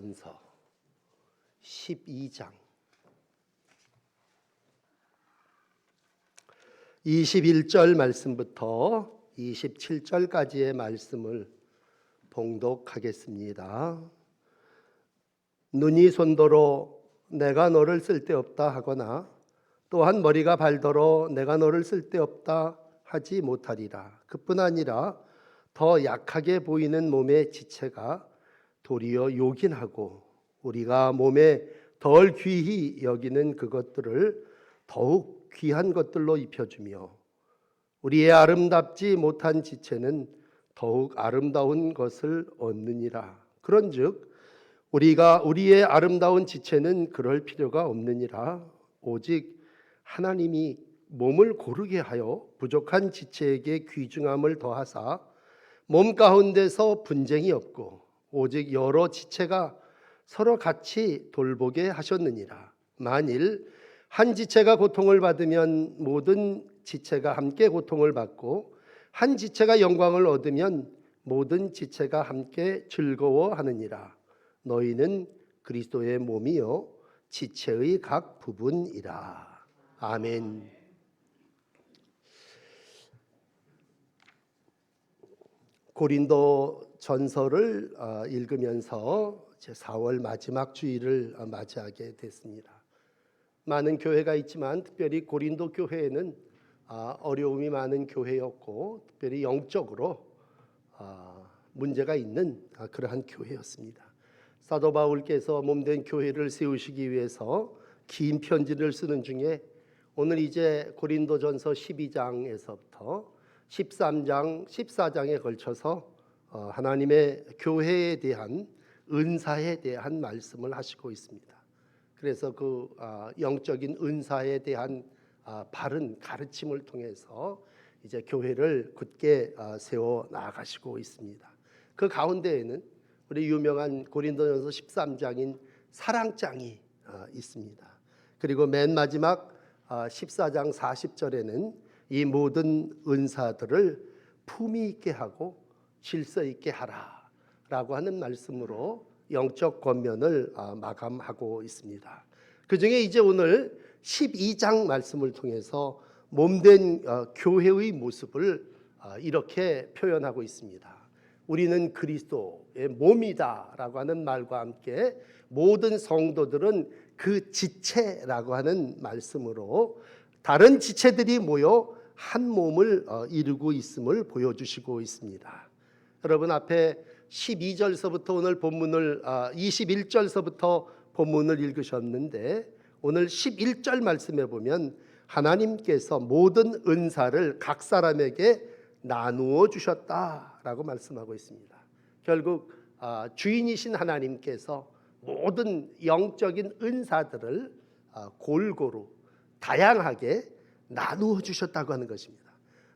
전서 12장 21절 말씀부터 27절까지의 말씀을 봉독하겠습니다. 눈이 손더러 내가 너를 쓸데없다 하거나 또한 머리가 발더러 내가 너를 쓸데없다 하지 못하리라. 그뿐 아니라 더 약하게 보이는 몸의 지체가 도리어 요긴하고 우리가 몸에 덜 귀히 여기는 그것들을 더욱 귀한 것들로 입혀주며 우리의 아름답지 못한 지체는 더욱 아름다운 것을 얻느니라. 그런즉 우리가 우리의 아름다운 지체는 그럴 필요가 없느니라. 오직 하나님이 몸을 고르게 하여 부족한 지체에게 귀중함을 더하사 몸 가운데서 분쟁이 없고 오직 여러 지체가 서로 같이 돌보게 하셨느니라. 만일 한 지체가 고통을 받으면 모든 지체가 함께 고통을 받고 한 지체가 영광을 얻으면 모든 지체가 함께 즐거워하느니라. 너희는 그리스도의 몸이요 지체의 각 부분이라. 아멘. 고린도 전서를 읽으면서 제 4월 마지막 주일을 맞이하게 됐습니다. 많은 교회가 있지만 특별히 고린도 교회에는 어려움이 많은 교회였고 특별히 영적으로 문제가 있는 그러한 교회였습니다. 사도 바울께서 몸된 교회를 세우시기 위해서 긴 편지를 쓰는 중에 오늘 이제 고린도전서 12장에서부터 13장, 14장에 걸쳐서 하나님의 교회에 대한 은사에 대한 말씀을 하시고 있습니다. 그래서 그 영적인 은사에 대한 바른 가르침을 통해서 이제 교회를 굳게 세워 나가시고 있습니다. 그 가운데에는 우리 유명한 고린도전서 13장인 사랑장이 있습니다. 그리고 맨 마지막 14장 40절에는 이 모든 은사들을 품위 있게 하고 질서 있게 하라라고 하는 말씀으로 영적 권면을 마감하고 있습니다. 그 중에 이제 오늘 12장 말씀을 통해서 몸된 교회의 모습을 이렇게 표현하고 있습니다. 우리는 그리스도의 몸이다라고 하는 말과 함께 모든 성도들은 그 지체라고 하는 말씀으로 다른 지체들이 모여 한 몸을 이루고 있음을 보여주시고 있습니다. 여러분 앞에 12절서부터 오늘 본문을 21절서부터 본문을 읽으셨는데 오늘 11절 말씀에 보면 하나님께서 모든 은사를 각 사람에게 나누어 주셨다라고 말씀하고 있습니다. 결국 주인이신 하나님께서 모든 영적인 은사들을 골고루 다양하게 나누어 주셨다고 하는 것입니다.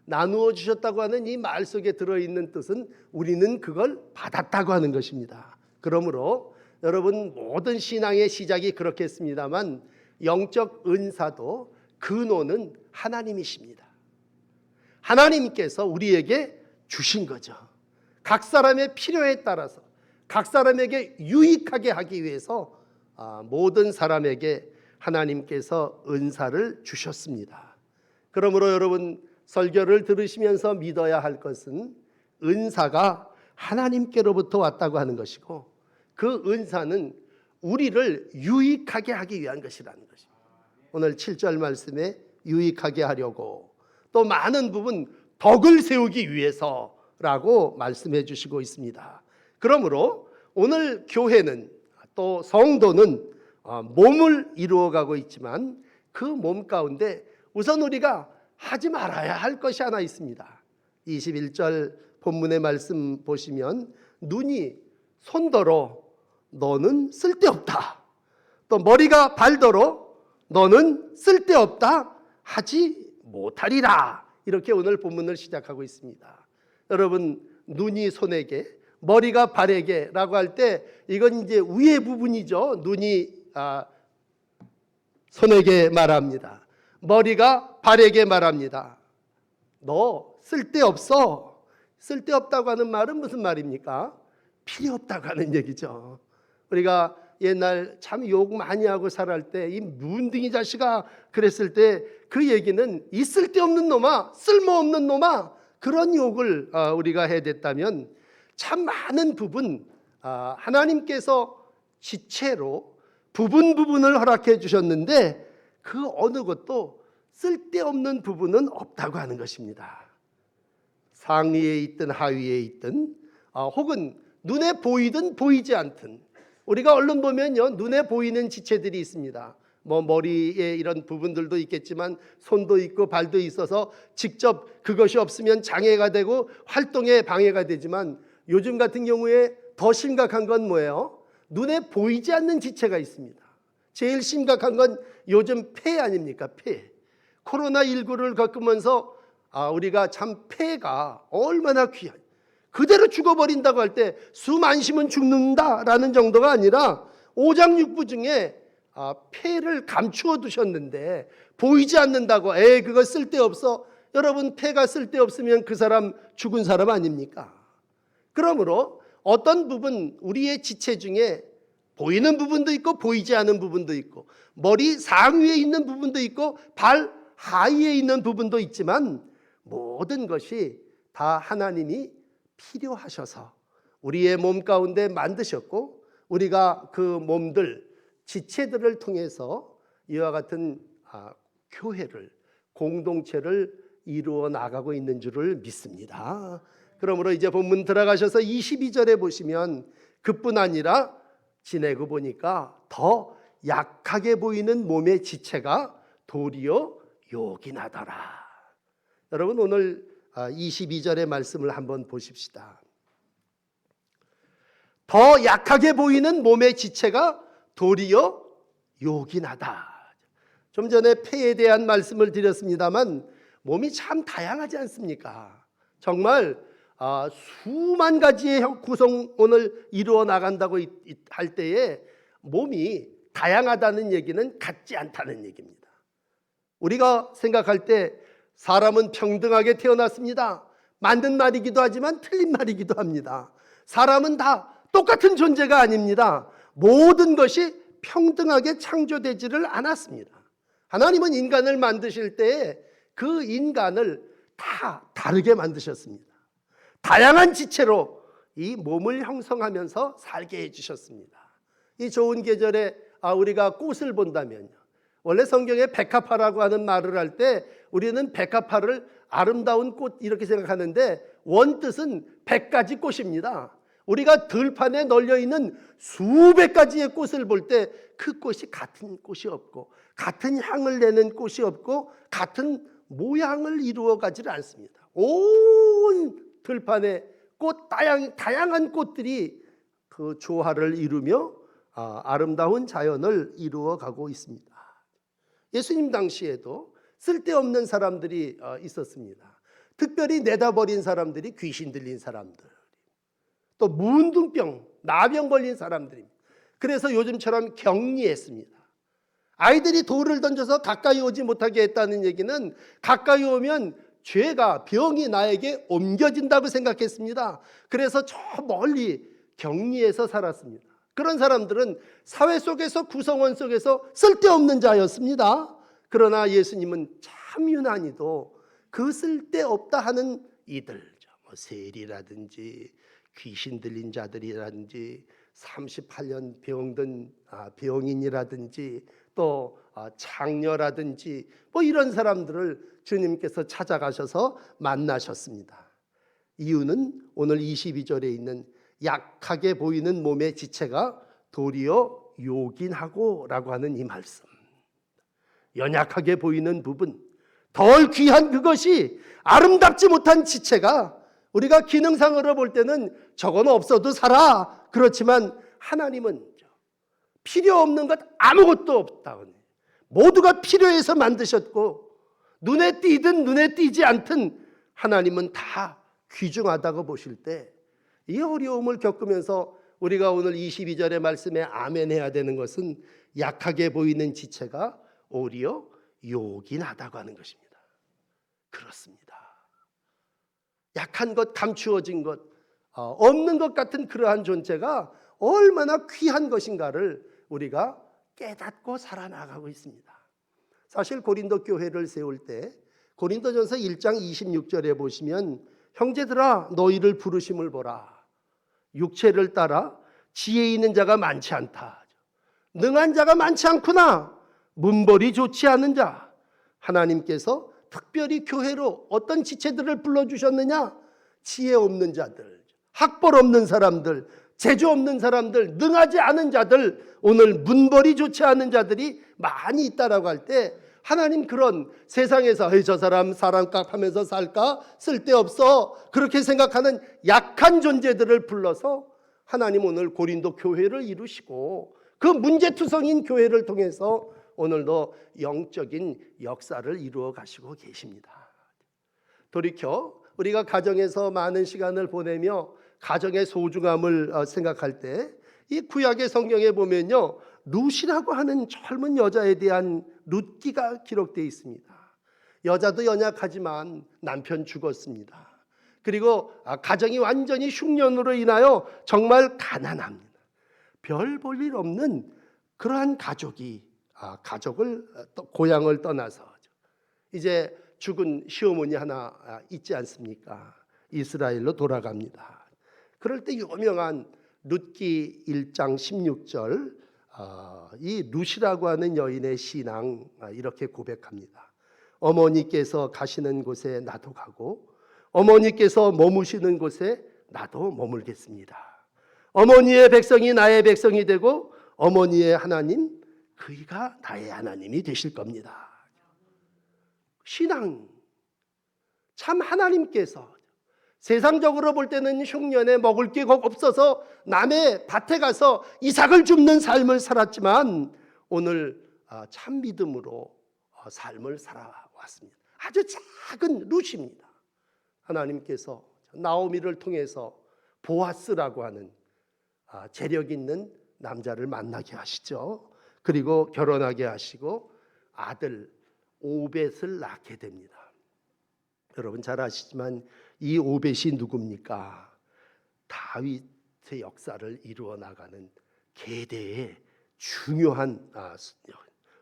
나누어 주셨다고 하는 이 말 속에 들어있는 뜻은 우리는 그걸 받았다고 하는 것입니다. 그러므로 여러분 모든 신앙의 시작이 그렇겠습니다만 영적 은사도 근원은 하나님이십니다. 하나님께서 우리에게 주신 거죠. 각 사람의 필요에 따라서 각 사람에게 유익하게 하기 위해서 모든 사람에게 하나님께서 은사를 주셨습니다. 그러므로 여러분 설교를 들으시면서 믿어야 할 것은 은사가 하나님께로부터 왔다고 하는 것이고 그 은사는 우리를 유익하게 하기 위한 것이라는 것입니다. 오늘 7절 말씀에 유익하게 하려고 또 많은 부분 덕을 세우기 위해서라고 말씀해 주시고 있습니다. 그러므로 오늘 교회는 또 성도는 몸을 이루어가고 있지만 그 몸 가운데 우선 우리가 하지 말아야 할 것이 하나 있습니다. 21절 본문의 말씀 보시면 눈이 손더러 너는 쓸데없다. 또 머리가 발더러 너는 쓸데없다 하지 못하리라. 이렇게 오늘 본문을 시작하고 있습니다. 여러분 눈이 손에게 머리가 발에게라고 할 때 이건 이제 위의 부분이죠. 눈이 손에게 말합니다. 머리가 발에게 말합니다. 너 쓸데없어. 쓸데없다고 하는 말은 무슨 말입니까? 필요 없다고 하는 얘기죠. 우리가 옛날 참 욕 많이 하고 살할 때 이 문둥이 자식아 그랬을 때 그 얘기는 이 쓸데없는 놈아, 쓸모없는 놈아, 그런 욕을 우리가 해댔다면 참 많은 부분 하나님께서 지체로 부분을 허락해 주셨는데 그 어느 것도 쓸데없는 부분은 없다고 하는 것입니다. 상위에 있든 하위에 있든 혹은 눈에 보이든 보이지 않든 우리가 얼른 보면요, 눈에 보이는 지체들이 있습니다. 뭐 머리에 이런 부분들도 있겠지만 손도 있고 발도 있어서 직접 그것이 없으면 장애가 되고 활동에 방해가 되지만 요즘 같은 경우에 더 심각한 건 뭐예요? 눈에 보이지 않는 지체가 있습니다. 제일 심각한 건 요즘 폐 아닙니까? 폐. 코로나19를 겪으면서 우리가 참 폐가 얼마나 귀한, 그대로 죽어버린다고 할 때 숨 안 쉬면 죽는다라는 정도가 아니라 오장육부 중에 폐를 감추어 두셨는데 보이지 않는다고 그거 쓸데없어. 여러분, 폐가 쓸데없으면 그 사람 죽은 사람 아닙니까? 그러므로 어떤 부분, 우리의 지체 중에 보이는 부분도 있고 보이지 않은 부분도 있고 머리 상위에 있는 부분도 있고 발 하위에 있는 부분도 있지만 모든 것이 다 하나님이 필요하셔서 우리의 몸 가운데 만드셨고 우리가 그 몸들, 지체들을 통해서 이와 같은 교회를, 공동체를 이루어 나가고 있는 줄을 믿습니다. 그러므로 이제 본문 들어가셔서 22절에 보시면 그뿐 아니라 지내고 보니까 더 약하게 보이는 몸의 지체가 도리어 요긴하더라. 여러분, 오늘 22절의 말씀을 한번 보십시다. 더 약하게 보이는 몸의 지체가 도리어 요긴하다. 좀 전에 폐에 대한 말씀을 드렸습니다만 몸이 참 다양하지 않습니까? 정말 수만 가지의 구성원을 이루어 나간다고 할 때에 몸이 다양하다는 얘기는 같지 않다는 얘기입니다. 우리가 생각할 때 사람은 평등하게 태어났습니다. 맞는 말이기도 하지만 틀린 말이기도 합니다. 사람은 다 똑같은 존재가 아닙니다. 모든 것이 평등하게 창조되지를 않았습니다. 하나님은 인간을 만드실 때에 그 인간을 다 다르게 만드셨습니다. 다양한 지체로 이 몸을 형성하면서 살게 해주셨습니다. 이 좋은 계절에 우리가 꽃을 본다면요, 원래 성경에 백합화라고 하는 말을 할 때 우리는 백합화를 아름다운 꽃 이렇게 생각하는데 원뜻은 100가지 꽃입니다. 우리가 들판에 널려있는 수백 가지의 꽃을 볼 때 그 꽃이 같은 꽃이 없고 같은 향을 내는 꽃이 없고 같은 모양을 이루어 가지를 않습니다. 온 들판에 다양한 꽃들이 그 조화를 이루며 아름다운 자연을 이루어 가고 있습니다. 예수님 당시에도 쓸데없는 사람들이 있었습니다. 특별히 내다버린 사람들이 귀신 들린 사람들, 또 문둥병, 나병 걸린 사람들입니다. 그래서 요즘처럼 격리했습니다. 아이들이 돌을 던져서 가까이 오지 못하게 했다는 얘기는 가까이 오면 죄가, 병이 나에게 옮겨진다고 생각했습니다. 그래서 저 멀리 격리해서 살았습니다. 그런 사람들은 사회 속에서, 구성원 속에서 쓸데없는 자였습니다. 그러나 예수님은 참 유난히도 그 쓸데없다 하는 이들, 세리라든지 귀신 들린 자들이라든지 38년 병든 병인이라든지 또 창녀라든지 이런 사람들을 주님께서 찾아가셔서 만나셨습니다. 이유는 오늘 22절에 있는 약하게 보이는 몸의 지체가 도리어 요긴하고 라고 하는 이 말씀. 연약하게 보이는 부분, 덜 귀한 그것이, 아름답지 못한 지체가 우리가 기능상으로 볼 때는 저건 없어도 살아. 그렇지만 하나님은 필요 없는 것 아무것도 없다. 모두가 필요해서 만드셨고 눈에 띄든 눈에 띄지 않든 하나님은 다 귀중하다고 보실 때 이 어려움을 겪으면서 우리가 오늘 22절의 말씀에 아멘 해야 되는 것은 약하게 보이는 지체가 오히려 요긴하다고 하는 것입니다. 그렇습니다. 약한 것, 감추어진 것, 없는 것 같은 그러한 존재가 얼마나 귀한 것인가를 우리가 깨닫고 살아나가고 있습니다. 사실 고린도 교회를 세울 때 고린도전서 1장 26절에 보시면 형제들아 너희를 부르심을 보라. 육체를 따라 지혜 있는 자가 많지 않다. 능한 자가 많지 않구나. 문벌이 좋지 않은 자. 하나님께서 특별히 교회로 어떤 지체들을 불러주셨느냐? 지혜 없는 자들, 학벌 없는 사람들, 재주 없는 사람들, 능하지 않은 자들, 오늘 문벌이 좋지 않은 자들이 많이 있다라고 할 때 하나님 그런 세상에서 저 사람 사람값 하면서 살까? 쓸데없어. 그렇게 생각하는 약한 존재들을 불러서 하나님 오늘 고린도 교회를 이루시고 그 문제투성인 교회를 통해서 오늘도 영적인 역사를 이루어 가시고 계십니다. 돌이켜 우리가 가정에서 많은 시간을 보내며 가정의 소중함을 생각할 때 이 구약의 성경에 보면요, 룻이라고 하는 젊은 여자에 대한 룻기가 기록되어 있습니다. 여자도 연약하지만 남편 죽었습니다. 그리고 가정이 완전히 흉년으로 인하여 정말 가난합니다. 별 볼 일 없는 그러한 가족이 가족을 고향을 떠나서 이제 죽은 시어머니 하나 있지 않습니까? 이스라엘로 돌아갑니다. 그럴 때 유명한 룻기 1장 16절 이 룻이라고 하는 여인의 신앙 이렇게 고백합니다. 어머니께서 가시는 곳에 나도 가고 어머니께서 머무시는 곳에 나도 머물겠습니다. 어머니의 백성이 나의 백성이 되고 어머니의 하나님 그이가 나의 하나님이 되실 겁니다. 신앙 참 하나님께서 세상적으로 볼 때는 흉년에 먹을 게 없어서 남의 밭에 가서 이삭을 줍는 삶을 살았지만 오늘 참 믿음으로 삶을 살아왔습니다. 아주 작은 룻입니다. 하나님께서 나오미를 통해서 보아스라고 하는 재력 있는 남자를 만나게 하시죠. 그리고 결혼하게 하시고 아들 오벳을 낳게 됩니다. 여러분 잘 아시지만 이 오벳이 누굽니까? 다윗의 역사를 이루어 나가는 계대의 중요한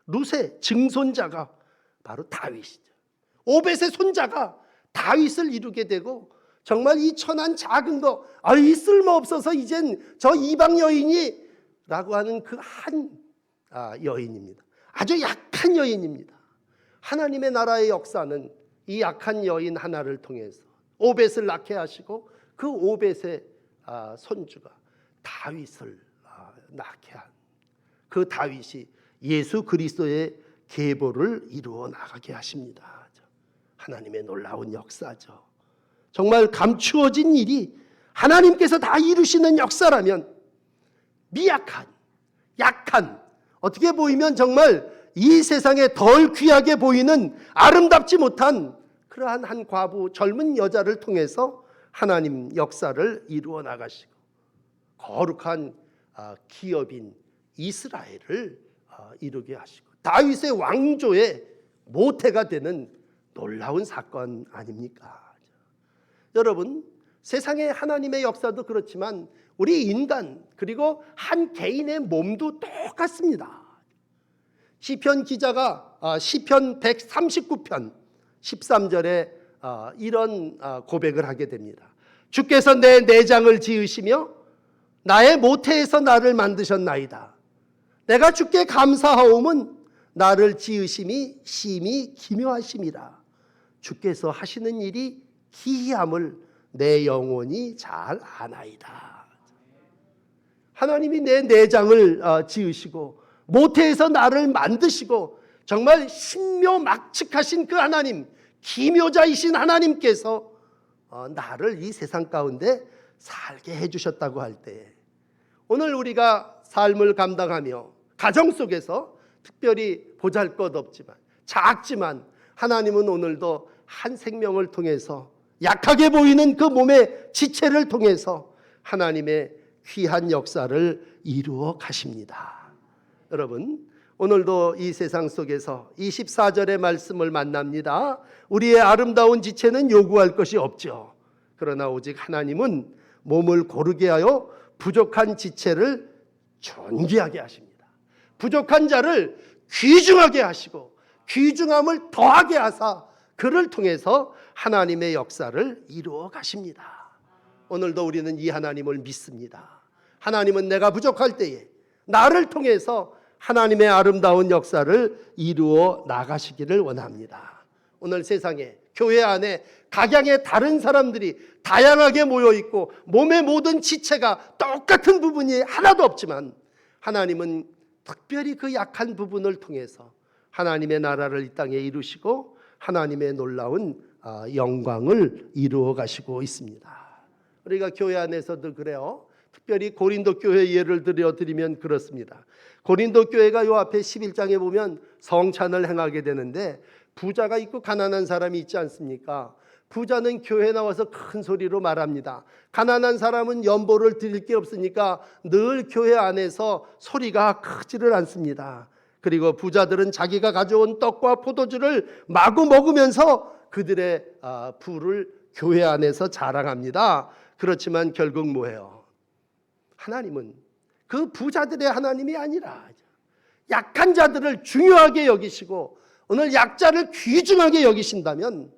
룻의 증손자가 바로 다윗이죠. 오벳의 손자가 다윗을 이루게 되고 정말 이 천한 작은 거 이 쓸모없어서 이젠 저 이방 여인이 라고 하는 그 한 여인입니다. 아주 약한 여인입니다. 하나님의 나라의 역사는 이 약한 여인 하나를 통해서 오벳을 낳게 하시고 그 오벳의 손주가 다윗을 낳게 한 그 다윗이 예수 그리스도의 계보를 이루어 나가게 하십니다. 하나님의 놀라운 역사죠. 정말 감추어진 일이 하나님께서 다 이루시는 역사라면 미약한, 약한, 어떻게 보이면 정말 이 세상에 덜 귀하게 보이는 아름답지 못한 그러한 한 과부 젊은 여자를 통해서 하나님 역사를 이루어 나가시고 거룩한 기업인 이스라엘을 이루게 하시고 다윗의 왕조의 모태가 되는 놀라운 사건 아닙니까? 여러분 세상의 하나님의 역사도 그렇지만 우리 인간 그리고 한 개인의 몸도 똑같습니다. 시편 기자가 시편 139편 13절에 이런 고백을 하게 됩니다. 주께서 내 내장을 지으시며 나의 모태에서 나를 만드셨나이다. 내가 주께 감사하옴은 나를 지으심이 심히 기묘하심이라. 주께서 하시는 일이 기이함을 내 영혼이 잘 아나이다. 하나님이 내 내장을 지으시고 모태에서 나를 만드시고 정말 신묘막측하신 그 하나님, 기묘자이신 하나님께서 나를 이 세상 가운데 살게 해주셨다고 할 때 오늘 우리가 삶을 감당하며 가정 속에서 특별히 보잘것없지만 작지만 하나님은 오늘도 한 생명을 통해서 약하게 보이는 그 몸의 지체를 통해서 하나님의 귀한 역사를 이루어 가십니다. 여러분 오늘도 이 세상 속에서 24절의 말씀을 만납니다. 우리의 아름다운 지체는 요구할 것이 없죠. 그러나 오직 하나님은 몸을 고르게 하여 부족한 지체를 존귀하게 하십니다. 부족한 자를 귀중하게 하시고 귀중함을 더하게 하사 그를 통해서 하나님의 역사를 이루어 가십니다. 오늘도 우리는 이 하나님을 믿습니다. 하나님은 내가 부족할 때에 나를 통해서 하나님의 아름다운 역사를 이루어 나가시기를 원합니다. 오늘 세상에 교회 안에 각양의 다른 사람들이 다양하게 모여 있고 몸의 모든 지체가 똑같은 부분이 하나도 없지만 하나님은 특별히 그 약한 부분을 통해서 하나님의 나라를 이 땅에 이루시고 하나님의 놀라운 영광을 이루어 가시고 있습니다. 우리가 교회 안에서도 그래요. 특별히 고린도 교회 예를 들면 그렇습니다. 고린도 교회가 요 앞에 11장에 보면 성찬을 행하게 되는데 부자가 있고 가난한 사람이 있지 않습니까? 부자는 교회에 나와서 큰 소리로 말합니다. 가난한 사람은 연보를 드릴 게 없으니까 늘 교회 안에서 소리가 크지를 않습니다. 그리고 부자들은 자기가 가져온 떡과 포도주를 마구 먹으면서 그들의 부를 교회 안에서 자랑합니다. 그렇지만 결국 뭐예요? 하나님은 그 부자들의 하나님이 아니라 약한 자들을 중요하게 여기시고 오늘 약자를 귀중하게 여기신다면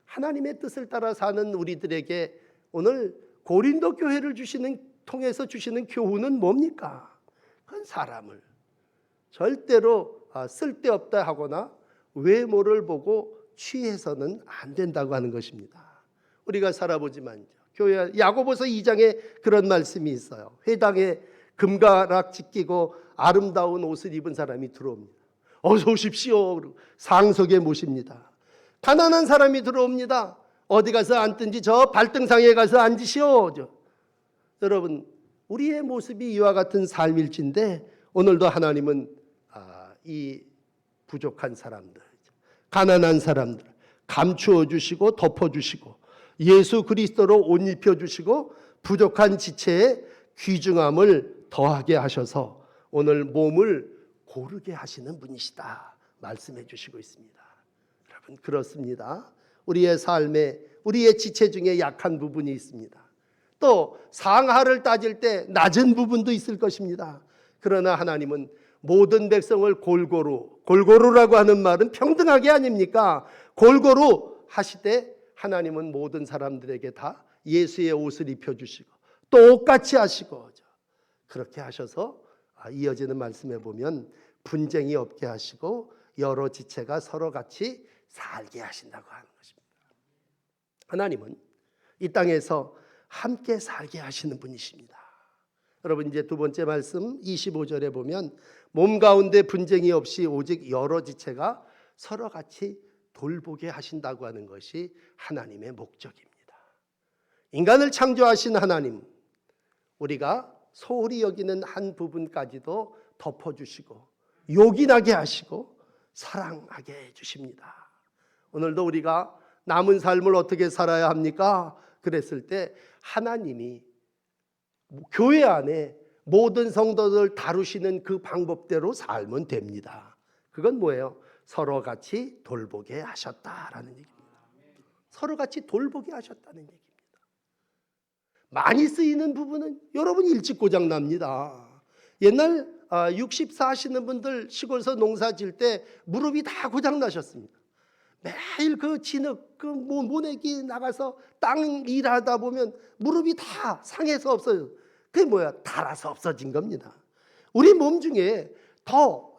하나님의 뜻을 따라 사는 우리들에게 오늘 고린도 교회를 통해서 주시는 교훈은 뭡니까? 그건 사람을 절대로 쓸데없다 하거나 외모를 보고 취해서는 안 된다고 하는 것입니다. 우리가 살아보지만 교회 야고보서 2장에 그런 말씀이 있어요. 회당에 금가락 찢기고 아름다운 옷을 입은 사람이 들어옵니다. 어서 오십시오. 상석에 모십니다. 가난한 사람이 들어옵니다. 어디 가서 앉든지 저 발등상에 가서 앉으시오. 여러분, 우리의 모습이 이와 같은 삶일진데 오늘도 하나님은 이 부족한 사람들, 가난한 사람들 감추어 주시고 덮어 주시고 예수 그리스도로 옷 입혀 주시고 부족한 지체에 귀중함을 더하게 하셔서 오늘 몸을 고르게 하시는 분이시다 말씀해 주시고 있습니다. 여러분, 그렇습니다. 우리의 삶에 우리의 지체 중에 약한 부분이 있습니다. 또 상하를 따질 때 낮은 부분도 있을 것입니다. 그러나 하나님은 모든 백성을 골고루라고 하는 말은 평등하게 아닙니까? 골고루 하시되 하나님은 모든 사람들에게 다 예수의 옷을 입혀주시고 똑같이 하시고 그렇게 하셔서 이어지는 말씀에 보면 분쟁이 없게 하시고 여러 지체가 서로 같이 살게 하신다고 하는 것입니다. 하나님은 이 땅에서 함께 살게 하시는 분이십니다. 여러분, 이제 두 번째 말씀 25절에 보면 몸 가운데 분쟁이 없이 오직 여러 지체가 서로 같이 돌보게 하신다고 하는 것이 하나님의 목적입니다. 인간을 창조하신 하나님, 우리가 소홀히 여기는 한 부분까지도 덮어주시고 요긴하게 하시고 사랑하게 해주십니다. 오늘도 우리가 남은 삶을 어떻게 살아야 합니까? 그랬을 때 하나님이 교회 안에 모든 성도들 다루시는 그 방법대로 살면 됩니다. 그건 뭐예요? 서로 같이 돌보게 하셨다라는 얘기입니다. 서로 같이 돌보게 하셨다는 얘기입니다. 많이 쓰이는 부분은 여러분 일찍 고장 납니다. 옛날 64 하시는 분들 시골에서 농사 지을 때 무릎이 다 고장 나셨습니다. 매일 그 진흙, 그 모내기 나가서 땅 일하다 보면 무릎이 다 상해서 없어요. 그게 뭐야? 닳아서 없어진 겁니다. 우리 몸 중에 더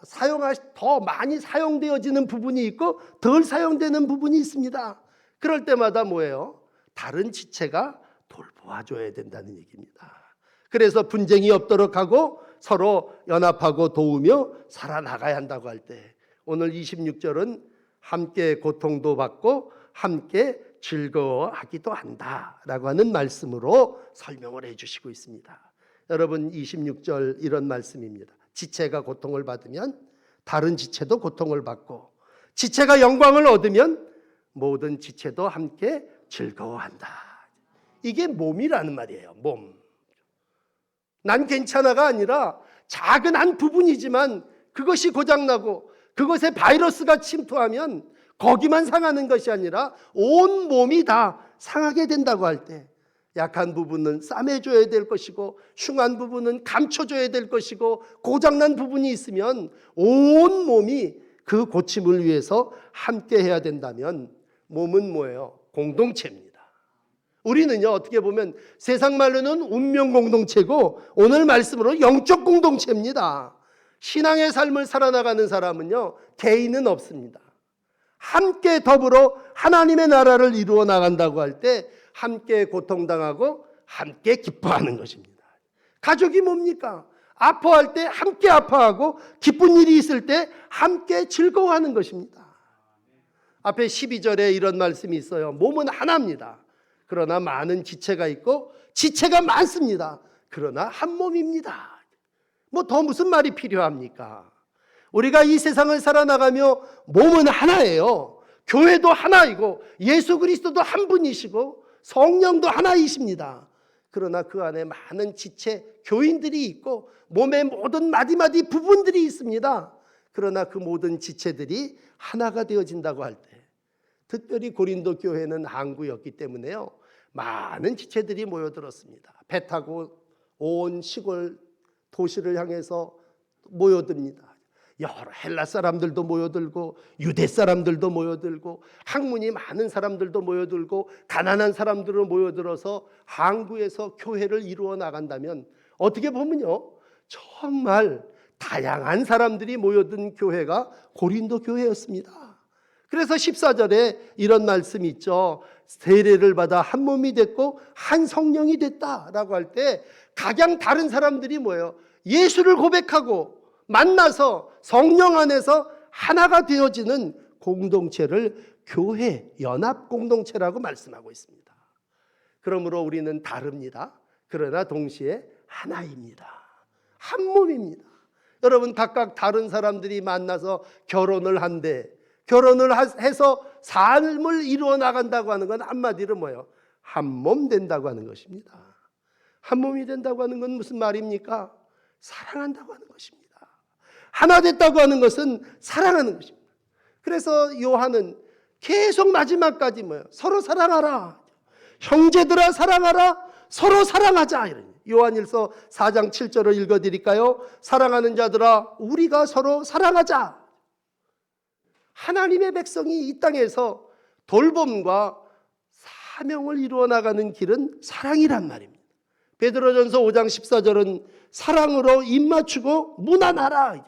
많이 사용되어지는 부분이 있고 덜 사용되는 부분이 있습니다. 그럴 때마다 뭐예요? 다른 지체가 돌보아줘야 된다는 얘기입니다. 그래서 분쟁이 없도록 하고 서로 연합하고 도우며 살아나가야 한다고 할 때 오늘 26절은 함께 고통도 받고 함께 즐거워하기도 한다라고 하는 말씀으로 설명을 해주시고 있습니다. 여러분, 26절 이런 말씀입니다. 지체가 고통을 받으면 다른 지체도 고통을 받고 지체가 영광을 얻으면 모든 지체도 함께 즐거워한다. 이게 몸이라는 말이에요. 몸. 난 괜찮아가 아니라 작은 한 부분이지만 그것이 고장나고 그것에 바이러스가 침투하면 거기만 상하는 것이 아니라 온 몸이 다 상하게 된다고 할 때 약한 부분은 싸매줘야 될 것이고 흉한 부분은 감춰줘야 될 것이고 고장난 부분이 있으면 온 몸이 그 고침을 위해서 함께 해야 된다면 몸은 뭐예요? 공동체입니다. 우리는요, 어떻게 보면 세상 말로는 운명 공동체고 오늘 말씀으로 영적 공동체입니다. 신앙의 삶을 살아나가는 사람은요, 개인은 없습니다. 함께 더불어 하나님의 나라를 이루어 나간다고 할 때 함께 고통당하고 함께 기뻐하는 것입니다. 가족이 뭡니까? 아파할 때 함께 아파하고 기쁜 일이 있을 때 함께 즐거워하는 것입니다. 앞에 12절에 이런 말씀이 있어요. 몸은 하나입니다. 그러나 많은 지체가 있고 지체가 많습니다. 그러나 한 몸입니다. 뭐 더 무슨 말이 필요합니까? 우리가 이 세상을 살아나가며 몸은 하나예요. 교회도 하나이고 예수 그리스도도 한 분이시고 성령도 하나이십니다. 그러나 그 안에 많은 지체, 교인들이 있고 몸의 모든 마디마디 부분들이 있습니다. 그러나 그 모든 지체들이 하나가 되어진다고 할 때, 특별히 고린도 교회는 항구였기 때문에요, 많은 지체들이 모여들었습니다. 배 타고 온 시골 도시를 향해서 모여듭니다. 여러 헬라 사람들도 모여들고 유대 사람들도 모여들고 학문이 많은 사람들도 모여들고 가난한 사람들은 모여들어서 항구에서 교회를 이루어 나간다면 어떻게 보면요, 정말 다양한 사람들이 모여든 교회가 고린도 교회였습니다. 그래서 14절에 이런 말씀이 있죠. 세례를 받아 한 몸이 됐고 한 성령이 됐다라고 할 때 각양 다른 사람들이 뭐예요? 예수를 고백하고 만나서 성령 안에서 하나가 되어지는 공동체를 교회, 연합 공동체라고 말씀하고 있습니다. 그러므로 우리는 다릅니다. 그러나 동시에 하나입니다. 한 몸입니다. 여러분, 각각 다른 사람들이 만나서 결혼을 한데, 결혼을 해서 삶을 이루어 나간다고 하는 건 한마디로 뭐예요? 한 몸 된다고 하는 것입니다. 한 몸이 된다고 하는 건 무슨 말입니까? 사랑한다고 하는 것입니다. 하나 됐다고 하는 것은 사랑하는 것입니다. 그래서 요한은 계속 마지막까지 뭐예요? 서로 사랑하라. 형제들아 사랑하라. 서로 사랑하자. 이런. 요한일서 4장 7절을 읽어드릴까요? 사랑하는 자들아 우리가 서로 사랑하자. 하나님의 백성이 이 땅에서 돌봄과 사명을 이루어 나가는 길은 사랑이란 말입니다. 베드로전서 5장 14절은 사랑으로 입맞추고 무난하라.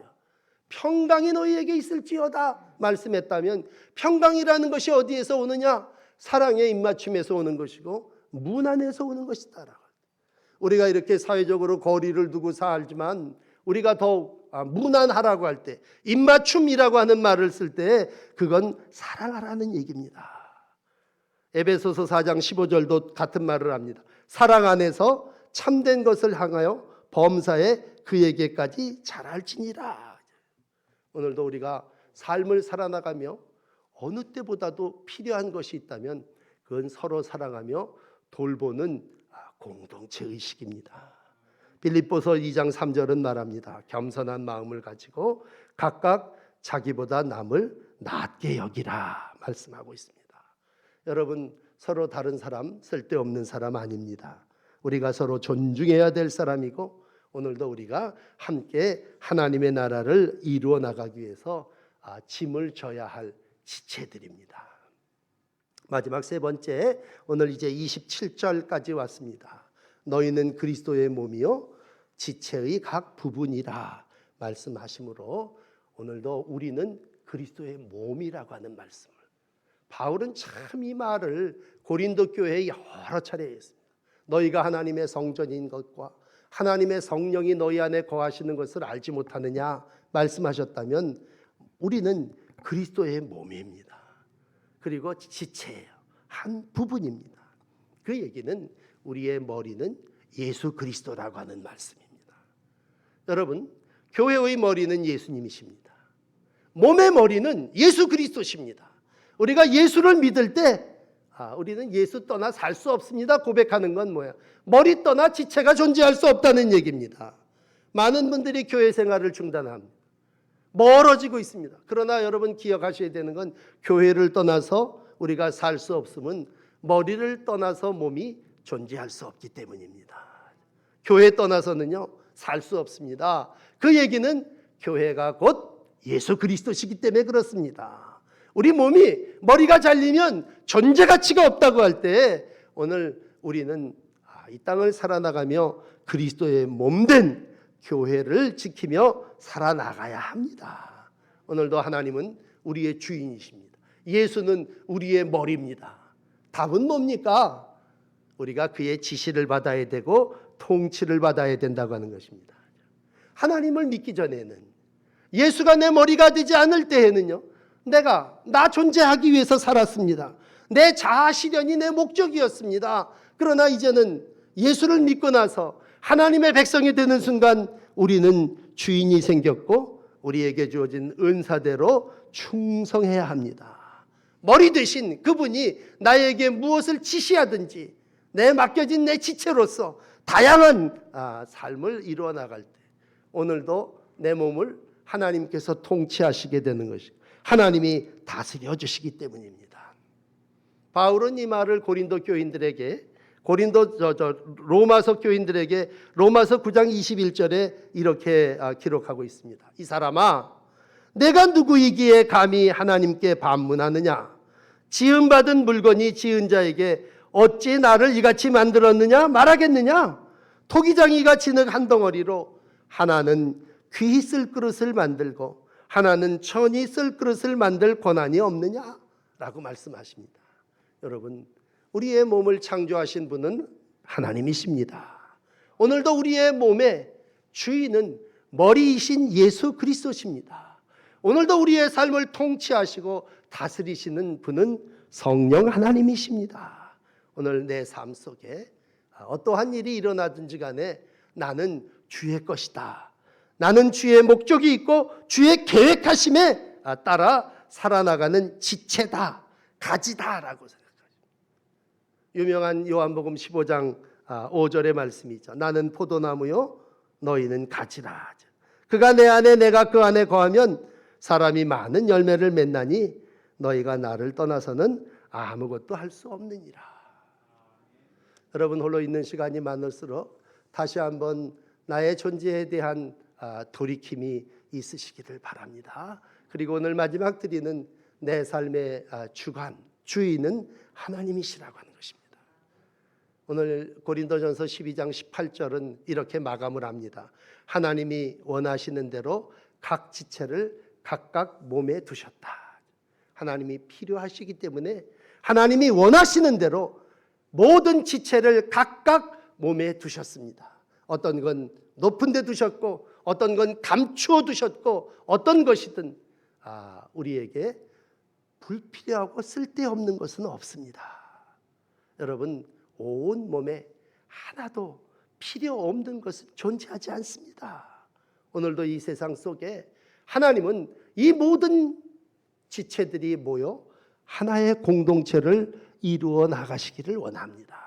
평강이 너희에게 있을지어다 말씀했다면 평강이라는 것이 어디에서 오느냐? 사랑의 입맞춤에서 오는 것이고 무난에서 오는 것이다. 우리가 이렇게 사회적으로 거리를 두고 살지만 우리가 더욱 무난하라고 할 때, 입맞춤이라고 하는 말을 쓸 때 그건 사랑하라는 얘기입니다. 에베소서 4장 15절도 같은 말을 합니다. 사랑 안에서 참된 것을 향하여 범사에 그에게까지 잘할지니라. 오늘도 우리가 삶을 살아나가며 어느 때보다도 필요한 것이 있다면 그건 서로 사랑하며 돌보는 공동체 의식입니다. 빌립보서 2장 3절은 말합니다. 겸손한 마음을 가지고 각각 자기보다 남을 낮게 여기라 말씀하고 있습니다. 여러분, 서로 다른 사람, 쓸데없는 사람 아닙니다. 우리가 서로 존중해야 될 사람이고 오늘도 우리가 함께 하나님의 나라를 이루어 나가기 위해서 짐을 져야 할 지체들입니다. 마지막 세 번째, 오늘 이제 27절까지 왔습니다. 너희는 그리스도의 몸이요 지체의 각 부분이라 말씀하시므로 오늘도 우리는 그리스도의 몸이라고 하는 말씀을, 바울은 참 이 말을 고린도 교회에 여러 차례 했습니다. 너희가 하나님의 성전인 것과 하나님의 성령이 너희 안에 거하시는 것을 알지 못하느냐 말씀하셨다면 우리는 그리스도의 몸입니다. 그리고 지체예요. 한 부분입니다. 그 얘기는 우리의 머리는 예수 그리스도라고 하는 말씀입니다. 여러분, 교회의 머리는 예수님이십니다. 몸의 머리는 예수 그리스도십니다. 우리가 예수를 믿을 때 우리는 예수 떠나 살 수 없습니다 고백하는 건 뭐야? 머리 떠나 지체가 존재할 수 없다는 얘기입니다. 많은 분들이 교회 생활을 중단합니다. 멀어지고 있습니다. 그러나 여러분 기억하셔야 되는 건 교회를 떠나서 우리가 살 수 없음은 머리를 떠나서 몸이 존재할 수 없기 때문입니다. 교회 떠나서는요 살 수 없습니다. 그 얘기는 교회가 곧 예수 그리스도시기 때문에 그렇습니다. 우리 몸이 머리가 잘리면 존재 가치가 없다고 할 때 오늘 우리는 이 땅을 살아나가며 그리스도의 몸된 교회를 지키며 살아나가야 합니다. 오늘도 하나님은 우리의 주인이십니다. 예수는 우리의 머리입니다. 답은 뭡니까? 우리가 그의 지시를 받아야 되고 통치를 받아야 된다고 하는 것입니다. 하나님을 믿기 전에는, 예수가 내 머리가 되지 않을 때에는요 나 존재하기 위해서 살았습니다. 내 자아 실현이 내 목적이었습니다. 그러나 이제는 예수를 믿고 나서 하나님의 백성이 되는 순간 우리는 주인이 생겼고 우리에게 주어진 은사대로 충성해야 합니다. 머리 대신 그분이 나에게 무엇을 지시하든지 내 맡겨진 내 지체로서 다양한 삶을 이루어 나갈 때 오늘도 내 몸을 하나님께서 통치하시게 되는 것이고 하나님이 다스려 주시기 때문입니다. 바울은 이 말을 로마서 교인들에게 로마서 9장 21절에 이렇게 기록하고 있습니다. 이 사람아, 내가 누구이기에 감히 하나님께 반문하느냐? 지음받은 물건이 지은 자에게 어찌 나를 이같이 만들었느냐 말하겠느냐? 토기장이가 진흙 한 덩어리로 하나는 귀히 쓸 그릇을 만들고 하나는 천히 쓸 그릇을 만들 권한이 없느냐? 라고 말씀하십니다. 여러분, 우리의 몸을 창조하신 분은 하나님이십니다. 오늘도 우리의 몸의 주인은 머리이신 예수 그리스도십니다. 오늘도 우리의 삶을 통치하시고 다스리시는 분은 성령 하나님이십니다. 오늘 내 삶 속에 어떠한 일이 일어나든지 간에 나는 주의 것이다. 나는 주의 목적이 있고 주의 계획하심에 따라 살아나가는 지체다, 가지다라고 생각합니다. 유명한 요한복음 15장 5절의 말씀이죠. 나는 포도나무요 너희는 가지라. 그가 내 안에 내가 그 안에 거하면 사람이 많은 열매를 맺나니 너희가 나를 떠나서는 아무것도 할 수 없느니라. 여러분, 홀로 있는 시간이 많을수록 다시 한번 나의 존재에 대한 돌이킴이 있으시기를 바랍니다. 그리고 오늘 마지막 드리는 내 삶의 주인은 하나님이시라고 하는 것입니다. 오늘 고린도전서 12장 18절은 이렇게 마감을 합니다. 하나님이 원하시는 대로 각 지체를 각각 몸에 두셨다. 하나님이 필요하시기 때문에 하나님이 원하시는 대로 모든 지체를 각각 몸에 두셨습니다. 어떤 건 높은 데 두셨고 어떤 건 감추어 두셨고 어떤 것이든 우리에게 불필요하고 쓸데없는 것은 없습니다. 여러분, 온 몸에 하나도 필요 없는 것은 존재하지 않습니다. 오늘도 이 세상 속에 하나님은 이 모든 지체들이 모여 하나의 공동체를 이루어 나가시기를 원합니다.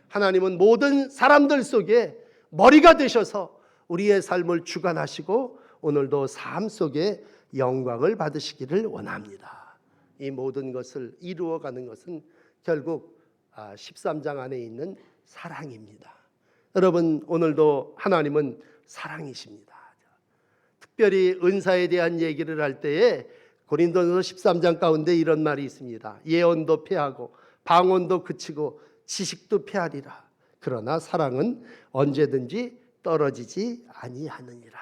하나님은 모든 사람들 속에 머리가 되셔서 우리의 삶을 주관하시고 오늘도 삶 속에 영광을 받으시기를 원합니다. 이 모든 것을 이루어가는 것은 결국 13장 안에 있는 사랑입니다. 여러분, 오늘도 하나님은 사랑이십니다. 특별히 은사에 대한 얘기를 할 때에 고린도전서 13장 가운데 이런 말이 있습니다. 예언도 패하고 방언도 그치고 지식도 패하리라. 그러나 사랑은 언제든지 떨어지지 아니하느니라.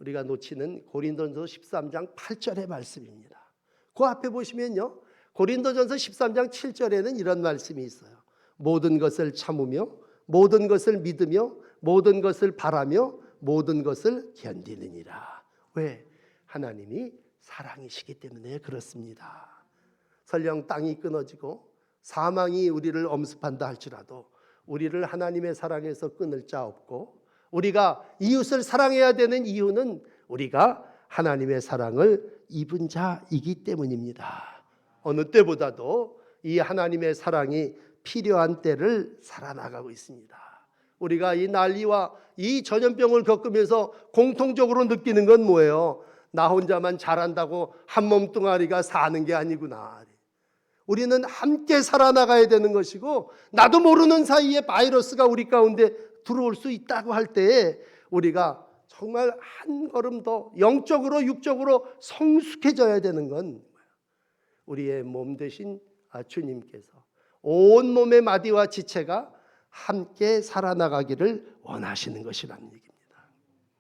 우리가 놓치는 고린도전서 13장 8절의 말씀입니다. 그 앞에 보시면요, 고린도전서 13장 7절에는 이런 말씀이 있어요. 모든 것을 참으며 모든 것을 믿으며 모든 것을 바라며 모든 것을 견디느니라. 왜? 하나님이 사랑이시기 때문에 그렇습니다. 설령 땅이 끊어지고 사망이 우리를 엄습한다 할지라도 우리를 하나님의 사랑에서 끊을 자 없고, 우리가 이웃을 사랑해야 되는 이유는 우리가 하나님의 사랑을 입은 자이기 때문입니다. 어느 때보다도 이 하나님의 사랑이 필요한 때를 살아나가고 있습니다. 우리가 이 난리와 이 전염병을 겪으면서 공통적으로 느끼는 건 뭐예요? 나 혼자만 잘한다고 한 몸뚱아리가 사는 게 아니구나. 우리는 함께 살아나가야 되는 것이고, 나도 모르는 사이에 바이러스가 우리 가운데 들어올 수 있다고 할 때에 우리가 정말 한 걸음 더 영적으로 육적으로 성숙해져야 되는 건 우리의 몸 되신 주님께서 온 몸의 마디와 지체가 함께 살아나가기를 원하시는 것이라는 얘기입니다.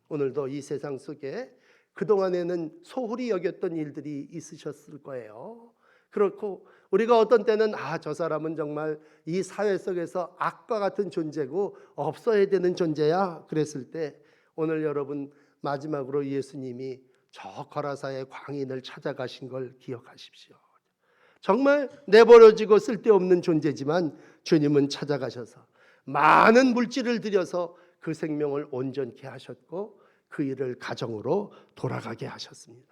오늘도 이 세상 속에 그동안에는 소홀히 여겼던 일들이 있으셨을 거예요. 그렇고 우리가 어떤 때는 저 사람은 정말 이 사회 속에서 악과 같은 존재고 없어야 되는 존재야 그랬을 때, 오늘 여러분 마지막으로 예수님이 저 거라사의 광인을 찾아가신 걸 기억하십시오. 정말 내버려지고 쓸데없는 존재지만 주님은 찾아가셔서 많은 물질을 들여서 그 생명을 온전케 하셨고 그 일을 가정으로 돌아가게 하셨습니다.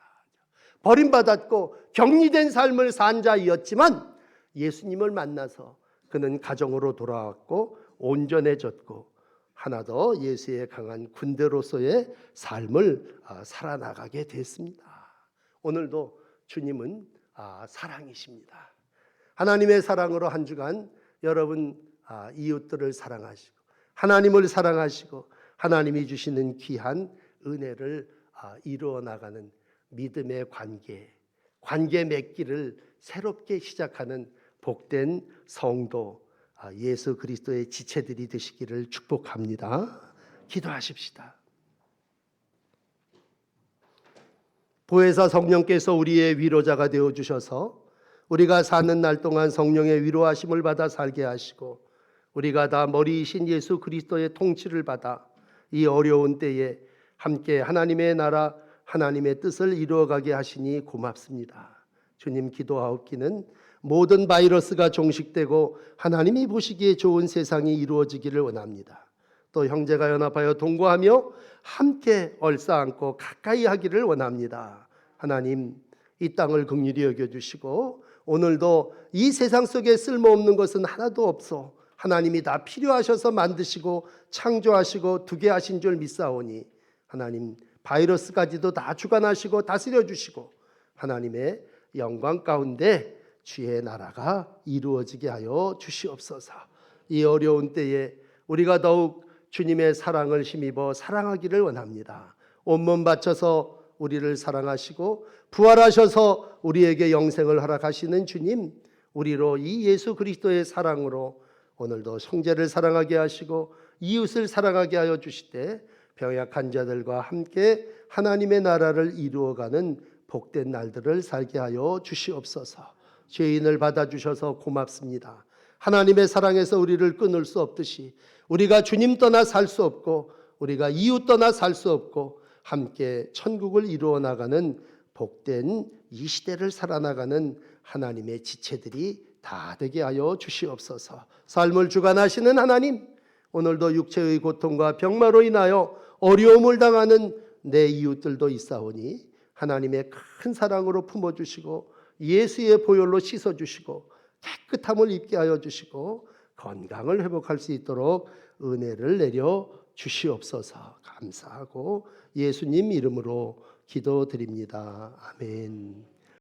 버림받았고 격리된 삶을 산 자이었지만 예수님을 만나서 그는 가정으로 돌아왔고 온전해졌고 하나 더 예수의 강한 군대로서의 삶을 살아나가게 됐습니다. 오늘도 주님은 사랑이십니다. 하나님의 사랑으로 한 주간 여러분 이웃들을 사랑하시고 하나님을 사랑하시고 하나님이 주시는 귀한 은혜를 이루어 나가는 믿음의 관계 맺기를 새롭게 시작하는 복된 성도 예수 그리스도의 지체들이 되시기를 축복합니다. 기도하십시다. 보혜사 성령께서 우리의 위로자가 되어 주셔서 우리가 사는 날 동안 성령의 위로하심을 받아 살게 하시고 우리가 다 머리이신 예수 그리스도의 통치를 받아 이 어려운 때에 함께 하나님의 나라 하나님의 뜻을 이루어가게 하시니 고맙습니다. 주님, 기도하옵기는 모든 바이러스가 종식되고 하나님이 보시기에 좋은 세상이 이루어지기를 원합니다. 또 형제가 연합하여 동거하며 함께 얼싸안고 가까이 하기를 원합니다. 하나님, 이 땅을 긍휼히 여겨주시고 오늘도 이 세상 속에 쓸모없는 것은 하나도 없어 하나님이 다 필요하셔서 만드시고 창조하시고 두게 하신 줄 믿사오니 하나님, 바이러스까지도 다 주관하시고 다스려 주시고 하나님의 영광 가운데 주의 나라가 이루어지게 하여 주시옵소서. 이 어려운 때에 우리가 더욱 주님의 사랑을 힘입어 사랑하기를 원합니다. 온몸 바쳐서 우리를 사랑하시고 부활하셔서 우리에게 영생을 허락하시는 주님, 우리로 이 예수 그리스도의 사랑으로 오늘도 형제를 사랑하게 하시고 이웃을 사랑하게 하여 주시되 병약한 자들과 함께 하나님의 나라를 이루어가는 복된 날들을 살게 하여 주시옵소서. 죄인을 받아주셔서 고맙습니다. 하나님의 사랑에서 우리를 끊을 수 없듯이 우리가 주님 떠나 살 수 없고 우리가 이웃 떠나 살 수 없고 함께 천국을 이루어 나가는 복된 이 시대를 살아나가는 하나님의 지체들이 다 되게 하여 주시옵소서. 삶을 주관하시는 하나님, 오늘도 육체의 고통과 병마로 인하여 어려움을 당하는 내 이웃들도 있사오니 하나님의 큰 사랑으로 품어주시고 예수의 보혈로 씻어주시고 깨끗함을 입게 하여 주시고 건강을 회복할 수 있도록 은혜를 내려 주시옵소서. 감사하고 예수님 이름으로 기도드립니다. 아멘.